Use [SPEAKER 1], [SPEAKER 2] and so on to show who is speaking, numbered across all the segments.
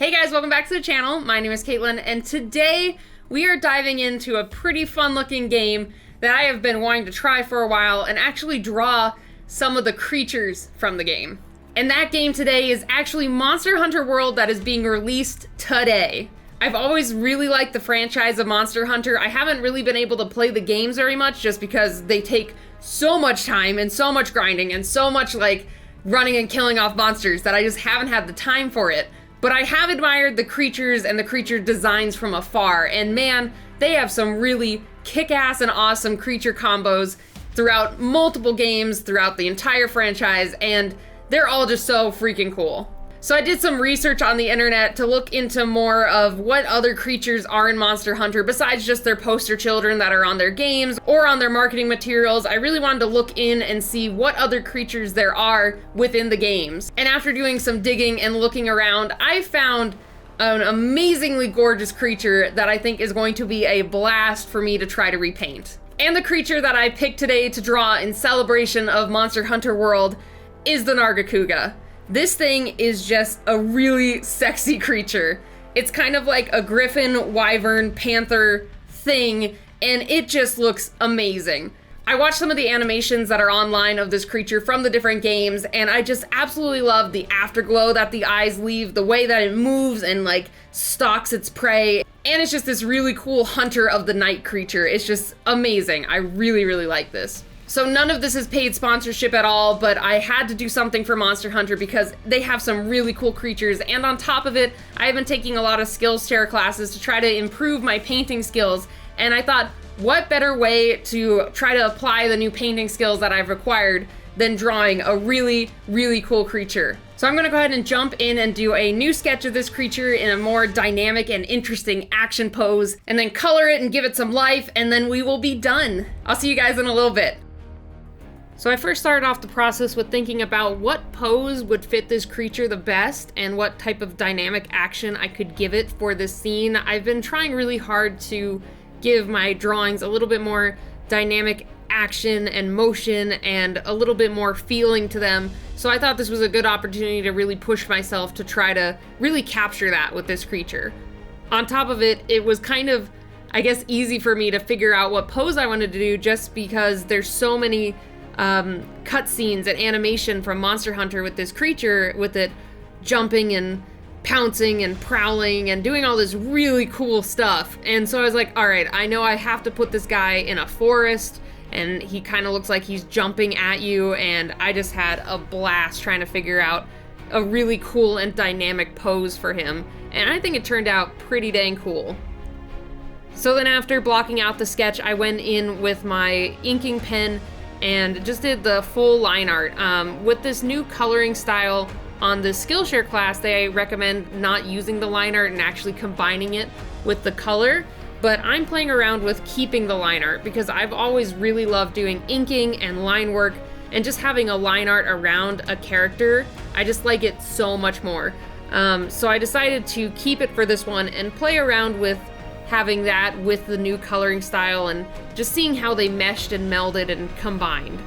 [SPEAKER 1] Hey guys, welcome back to the channel. My name is Katelyn, and today we are diving into a pretty fun looking game that I have been wanting to try for a while and actually draw some of the creatures from the game. And that game today is actually Monster Hunter World that is being released today. I've always really liked the franchise of Monster Hunter. I haven't really been able to play the games very much just because they take so much time and so much grinding and so much like running and killing off monsters that I just haven't had the time for it. But I have admired the creatures and the creature designs from afar, and man, they have some really kick-ass and awesome creature combos throughout multiple games, throughout the entire franchise, and they're all just so freaking cool. So I did some research on the internet to look into more of what other creatures are in Monster Hunter besides just their poster children that are on their games or on their marketing materials. I really wanted to look in and see what other creatures there are within the games. And after doing some digging and looking around, I found an amazingly gorgeous creature that I think is going to be a blast for me to try to repaint. And the creature that I picked today to draw in celebration of Monster Hunter World is the Nargacuga. This thing is just a really sexy creature. It's kind of like a griffin, wyvern, panther thing, and it just looks amazing. I watched some of the animations that are online of this creature from the different games, and I just absolutely love the afterglow that the eyes leave, the way that it moves and like stalks its prey, and it's just this really cool hunter of the night creature. It's just amazing. I really, really like this. So none of this is paid sponsorship at all, but I had to do something for Monster Hunter because they have some really cool creatures, and on top of it, I have been taking a lot of skills share classes to try to improve my painting skills, and I thought, what better way to try to apply the new painting skills that I've acquired than drawing a really, really cool creature. So I'm gonna go ahead and jump in and do a new sketch of this creature in a more dynamic and interesting action pose, and then color it and give it some life, and then we will be done. I'll see you guys in a little bit. So I first started off the process with thinking about what pose would fit this creature the best and what type of dynamic action I could give it for this scene. I've been trying really hard to give my drawings a little bit more dynamic action and motion and a little bit more feeling to them. So I thought this was a good opportunity to really push myself to try to really capture that with this creature. On top of it, it was kind of, I guess, easy for me to figure out what pose I wanted to do just because there's so many cutscenes and animation from Monster Hunter with this creature, with it jumping and pouncing and prowling and doing all this really cool stuff. And so I was like, all right, I know I have to put this guy in a forest and he kind of looks like he's jumping at you, and I just had a blast trying to figure out a really cool and dynamic pose for him, and I think it turned out pretty dang cool. So then after blocking out the sketch, I went in with my inking pen and just did the full line art. With this new coloring style on the Skillshare class, they recommend not using the line art and actually combining it with the color, but I'm playing around with keeping the line art because I've always really loved doing inking and line work, and just having a line art around a character, I just like it so much more. So I decided to keep it for this one and play around with having that with the new coloring style and just seeing how they meshed and melded and combined.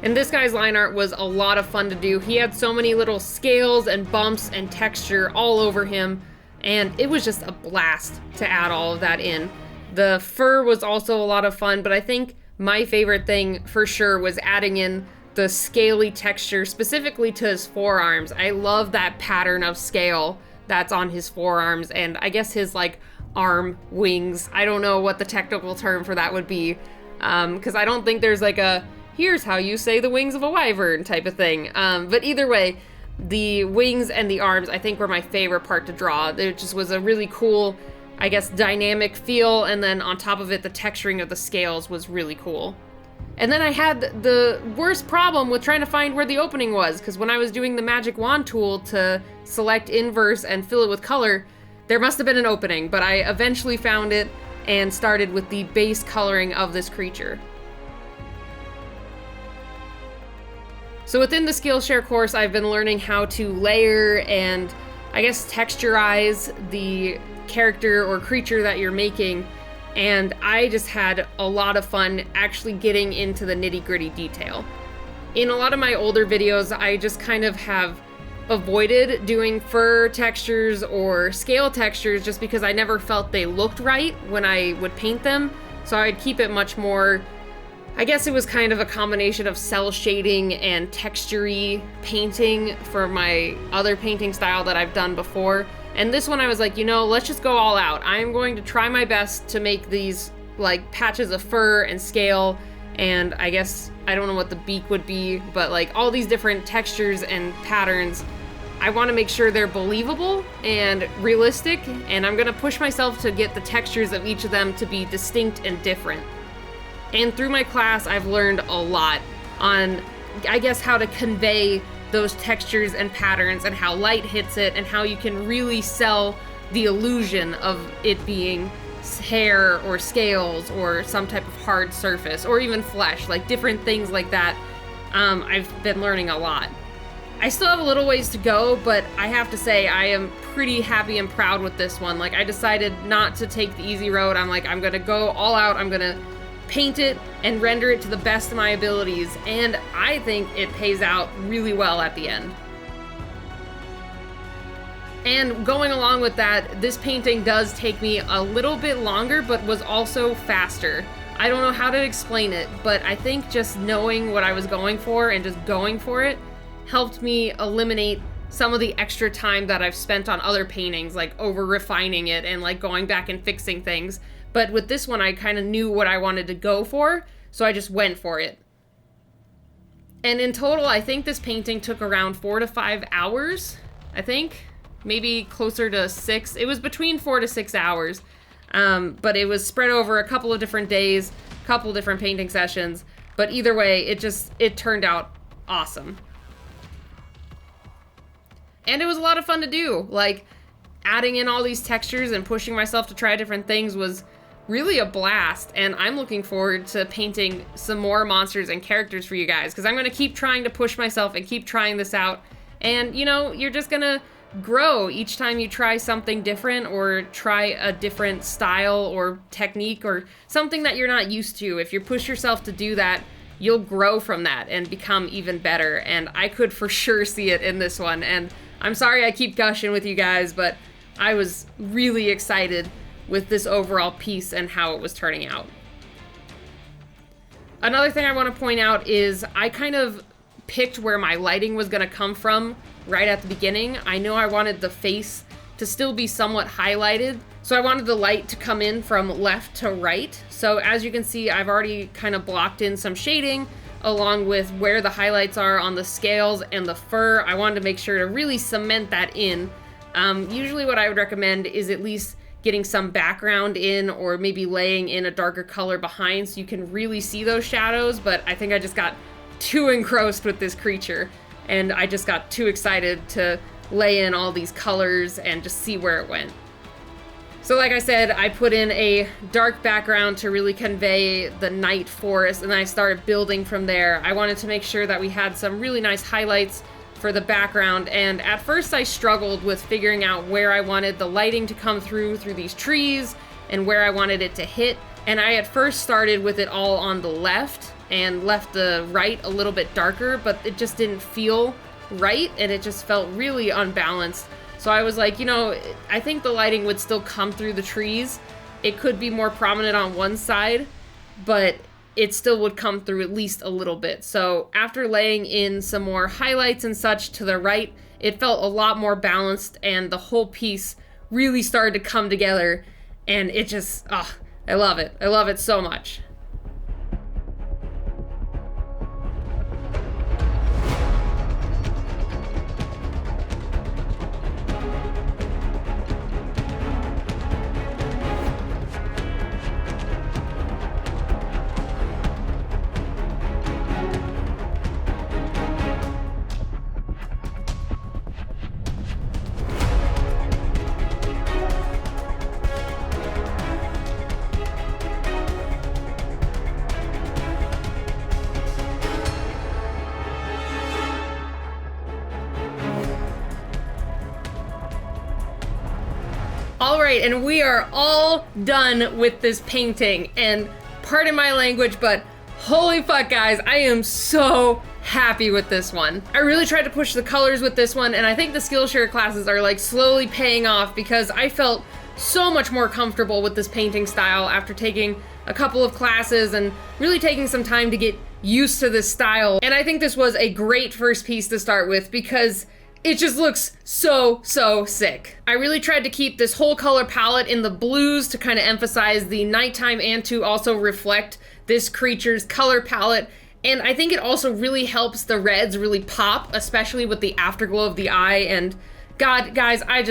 [SPEAKER 1] And this guy's line art was a lot of fun to do. He had so many little scales and bumps and texture all over him, and it was just a blast to add all of that in. The fur was also a lot of fun, but I think my favorite thing for sure was adding in the scaly texture, specifically to his forearms. I love that pattern of scale that's on his forearms, and I guess his like arm wings. I don't know what the technical term for that would be, because I don't think there's like a here's how you say the wings of a wyvern type of thing. But either way, the wings and the arms I think were my favorite part to draw. There just was a really cool, I guess, dynamic feel, and then on top of it, the texturing of the scales was really cool. And then I had the worst problem with trying to find where the opening was, because when I was doing the magic wand tool to select inverse and fill it with color, there must have been an opening, but I eventually found it, and started with the base coloring of this creature. So within the Skillshare course, I've been learning how to layer and I guess texturize the character or creature that you're making, and I just had a lot of fun actually getting into the nitty-gritty detail. In a lot of my older videos, I just kind of have avoided doing fur textures or scale textures just because I never felt they looked right when I would paint them. So I'd keep it much more, I guess it was kind of a combination of cell shading and texture-y painting for my other painting style that I've done before. And this one I was like, you know, let's just go all out. I'm going to try my best to make these like patches of fur and scale, and I guess, I don't know what the beak would be, but like all these different textures and patterns. I want to make sure they're believable and realistic, and I'm going to push myself to get the textures of each of them to be distinct and different. And through my class, I've learned a lot on, I guess, how to convey those textures and patterns and how light hits it and how you can really sell the illusion of it being hair or scales or some type of hard surface or even flesh, like different things like that. I've been learning a lot. I still have a little ways to go, but I have to say I am pretty happy and proud with this one. Like, I decided not to take the easy road. I'm like, I'm gonna go all out. I'm gonna paint it and render it to the best of my abilities, and I think it pays out really well at the end. And going along with that, this painting does take me a little bit longer, but was also faster. I don't know how to explain it, but I think just knowing what I was going for and just going for it helped me eliminate some of the extra time that I've spent on other paintings, like over refining it and like going back and fixing things. But with this one, I kind of knew what I wanted to go for, so I just went for it. And in total, I think this painting took around 4 to 5 hours, I think. Maybe closer to 6. It was between 4 to 6 hours. But it was spread over a couple of different days, a couple of different painting sessions. But either way, it turned out awesome. And it was a lot of fun to do. Like, adding in all these textures and pushing myself to try different things was really a blast. And I'm looking forward to painting some more monsters and characters for you guys, because I'm going to keep trying to push myself and keep trying this out. And, you know, you're just going to grow each time you try something different or try a different style or technique or something that you're not used to. If you push yourself to do that, you'll grow from that and become even better. And I could for sure see it in this one. And I'm sorry I keep gushing with you guys, but I was really excited with this overall piece and how it was turning out. Another thing I want to point out is I kind of picked where my lighting was going to come from right at the beginning. I know I wanted the face to still be somewhat highlighted, so I wanted the light to come in from left to right. So as you can see, I've already kind of blocked in some shading along with where the highlights are on the scales and the fur. I wanted to make sure to really cement that in. Usually what I would recommend is at least getting some background in or maybe laying in a darker color behind so you can really see those shadows, but I think I just got too engrossed with this creature and I just got too excited to lay in all these colors and just see where it went. So like I said, I put in a dark background to really convey the night forest, and then I started building from there. I wanted to make sure that we had some really nice highlights for the background, and at first I struggled with figuring out where I wanted the lighting to come through these trees and where I wanted it to hit. And I at first started with it all on the left and left the right a little bit darker, but it just didn't feel right and it just felt really unbalanced. So I was like, you know, I think the lighting would still come through the trees. It could be more prominent on one side, but it still would come through at least a little bit. So after laying in some more highlights and such to the right, it felt a lot more balanced and the whole piece really started to come together, and it just, I love it. I love it so much. All right, and we are all done with this painting, and pardon my language, but holy fuck, guys, I am so happy with this one. I really tried to push the colors with this one, and I think the Skillshare classes are like slowly paying off because I felt so much more comfortable with this painting style after taking a couple of classes and really taking some time to get used to this style. And I think this was a great first piece to start with because it just looks so sick. I really tried to keep this whole color palette in the blues to kind of emphasize the nighttime and to also reflect this creature's color palette. And I think it also really helps the reds really pop, especially with the afterglow of the eye. And God, guys, I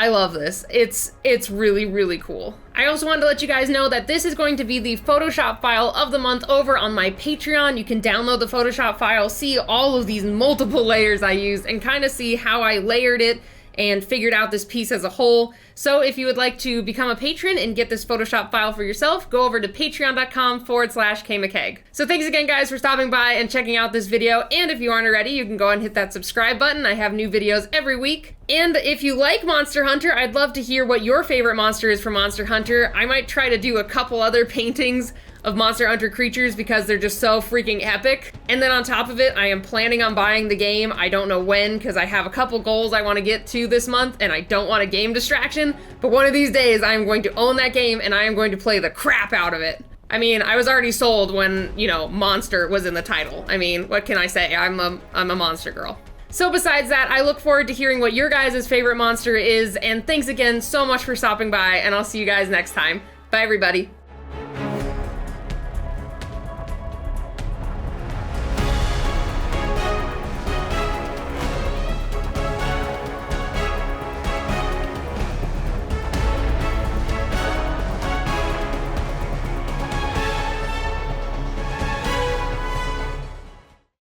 [SPEAKER 1] love this. It's really cool. I also wanted to let you guys know that this is going to be the Photoshop file of the month over on my Patreon. You can download the Photoshop file, see all of these multiple layers I used, and kind of see how I layered it and figured out this piece as a whole. So if you would like to become a patron and get this Photoshop file for yourself, go over to patreon.com/KMcCaigue. So thanks again, guys, for stopping by and checking out this video. And if you aren't already, you can go and hit that subscribe button. I have new videos every week. And if you like Monster Hunter, I'd love to hear what your favorite monster is from Monster Hunter. I might try to do a couple other paintings of Monster Hunter creatures because they're just so freaking epic. And then on top of it, I am planning on buying the game. I don't know when because I have a couple goals I want to get to this month and I don't want a game distraction. But one of these days I am going to own that game and I am going to play the crap out of it. I mean, I was already sold when, you know, Monster was in the title. I mean, what can I say? I'm a monster girl. So besides that, I look forward to hearing what your guys' favorite monster is, and thanks again so much for stopping by, and I'll see you guys next time. Bye, everybody.